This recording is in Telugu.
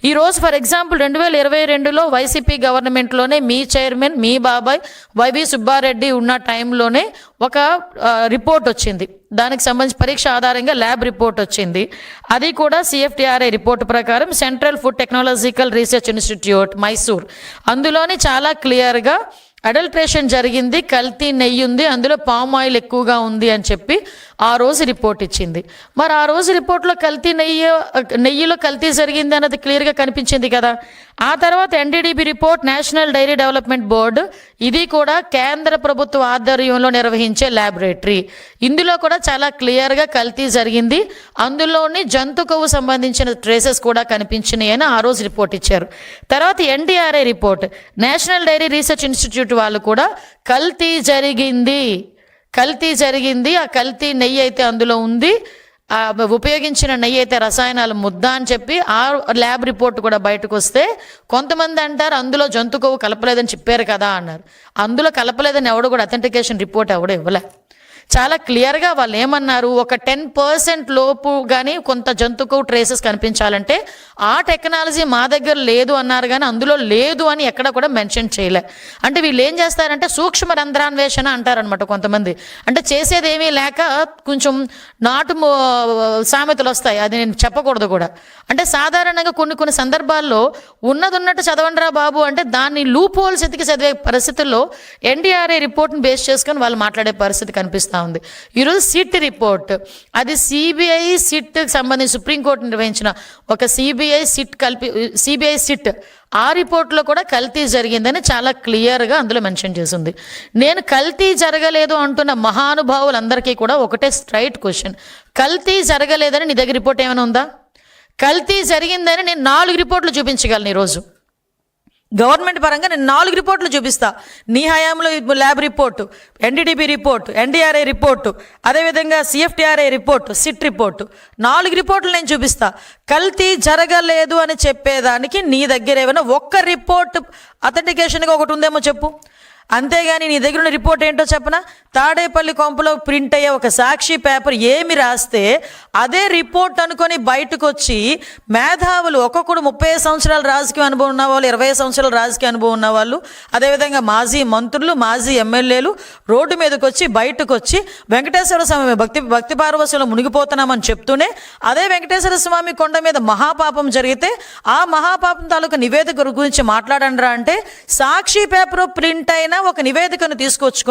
ఈరోజు ఫర్ ఎగ్జాంపుల్ 2022లో వైసీపీ గవర్నమెంట్లోనే మీ చైర్మన్ మీ బాబాయ్ వైవి సుబ్బారెడ్డి ఉన్న టైంలోనే ఒక రిపోర్ట్ వచ్చింది. దానికి సంబంధించి పరీక్ష ఆధారంగా ల్యాబ్ రిపోర్ట్ వచ్చింది. అది కూడా CFTRI రిపోర్ట్ ప్రకారం central food technological research institute Mysore, అందులోని చాలా క్లియర్గా అడల్ట్రేషన్ జరిగింది, కల్తీ నెయ్యి ఉంది, అందులో పామ్ ఆయిల్ ఎక్కువగా ఉంది అని చెప్పి ఆ రోజు రిపోర్ట్ ఇచ్చింది. మరి ఆ రోజు రిపోర్ట్లో నెయ్యిలో కల్తీ జరిగింది అన్నది క్లియర్గా కనిపించింది కదా. ఆ తర్వాత NDDB report, national dairy development board, ఇది కూడా కేంద్ర ప్రభుత్వ ఆధ్వర్యంలో నిర్వహించే ల్యాబొరేటరీ. ఇందులో కూడా చాలా క్లియర్గా కల్తీ జరిగింది, అందులోని జంతు కొవ్వు సంబంధించిన ట్రేసెస్ కూడా కనిపించినాయి అని ఆ రోజు రిపోర్ట్ ఇచ్చారు. తర్వాత NDRI report, national dairy research institute వాళ్ళు కూడా కల్తీ జరిగింది, ఆ కల్తీ నెయ్యి అయితే అందులో ఉంది, ఉపయోగించిన నెయ్యి అయితే రసాయనాల ముద్ద అని చెప్పి ఆ ల్యాబ్ రిపోర్ట్ కూడా బయటకు వస్తే కొంతమంది అంటారు అందులో జంతు కొవ్వు కలపలేదని చెప్పారు కదా అన్నారు. అందులో కలపలేదని ఎవడు కూడా అథెంటికేషన్ రిపోర్ట్ ఎవడు ఇవ్వలే. చాలా క్లియర్గా వాళ్ళు ఏమన్నారు, ఒక 10% లోపు కానీ కొంత జంతుకు ట్రేసెస్ కనిపించాలంటే ఆ టెక్నాలజీ మా దగ్గర లేదు అన్నారు, కానీ అందులో లేదు అని ఎక్కడ కూడా మెన్షన్ చేయలే. అంటే వీళ్ళు ఏం చేస్తారంటే సూక్ష్మ రంధ్రాన్వేషణ అంటారనమాట కొంతమంది. అంటే చేసేది ఏమీ లేక కొంచెం నాటు సామెతలు వస్తాయి, అది నేను చెప్పకూడదు కూడా. అంటే సాధారణంగా కొన్ని సందర్భాల్లో ఉన్నట్టు చదవండిరా బాబు అంటే దాన్ని లూప్ హోల్స్ ఎతికి చదివే పరిస్థితుల్లో NDRI రిపోర్ట్ని బేస్ చేసుకొని వాళ్ళు మాట్లాడే పరిస్థితి కనిపిస్తుంది ఉంది. ఈరోజు సిట్ రిపోర్ట్, అది CBI సిట్ సంబంధించి సుప్రీంకోర్టు నిర్వహించిన ఒక CBI సిట్ ఆ రిపోర్ట్లో కూడా కల్తీ జరిగిందని చాలా క్లియర్గా అందులో మెన్షన్ చేసింది. నేను కల్తీ జరగలేదు అంటున్న మహానుభావులందరికీ కూడా ఒకటే స్ట్రైట్ క్వశ్చన్, కల్తీ జరగలేదని నీ దగ్గర రిపోర్ట్ ఏమైనా ఉందా? కల్తీ జరిగిందని నేను 4 రిపోర్ట్లు చూపించగలను ఈరోజు. గవర్నమెంట్ పరంగా నేను 4 రిపోర్ట్లు చూపిస్తా. నీ హయాంలో lab report, NDDB report, NDRI report, అదేవిధంగా CFTRI రిపోర్టు, సిట్ రిపోర్టు, 4 రిపోర్ట్లు నేను చూపిస్తా. కల్తీ జరగలేదు అని చెప్పేదానికి నీ దగ్గర ఏమైనా ఒక్క రిపోర్ట్ అథెంటికేషన్గా ఒకటి ఉందేమో చెప్పు. అంతేగాని నీ దగ్గర ఉన్న రిపోర్ట్ ఏంటో చెప్పనా? తాడేపల్లి కొంపలో ప్రింట్ అయ్యే ఒక సాక్షి పేపర్ ఏమి రాస్తే అదే రిపోర్ట్ అనుకొని బయటకు వచ్చి మేధావులు, ఒక్కొక్కడు 30 సంవత్సరాల రాజకీయ అనుభవం ఉన్న వాళ్ళు, 20 సంవత్సరాల రాజకీయ అనుభవం ఉన్న వాళ్ళు, అదేవిధంగా మాజీ మంత్రులు, మాజీ ఎమ్మెల్యేలు రోడ్డు మీదకి వచ్చి బయటకు వచ్చి వెంకటేశ్వర స్వామి భక్తి పార్వశంలో మునిగిపోతున్నామని చెప్తూనే అదే వెంకటేశ్వర స్వామి కొండ మీద మహాపాపం జరిగితే ఆ మహాపాపం తాలూకు నివేదిక గురించి మాట్లాడండిరా అంటే సాక్షి పేపర్ ప్రింట్ అయిన ఒక నివేదికను తీసుకొచ్చుకొని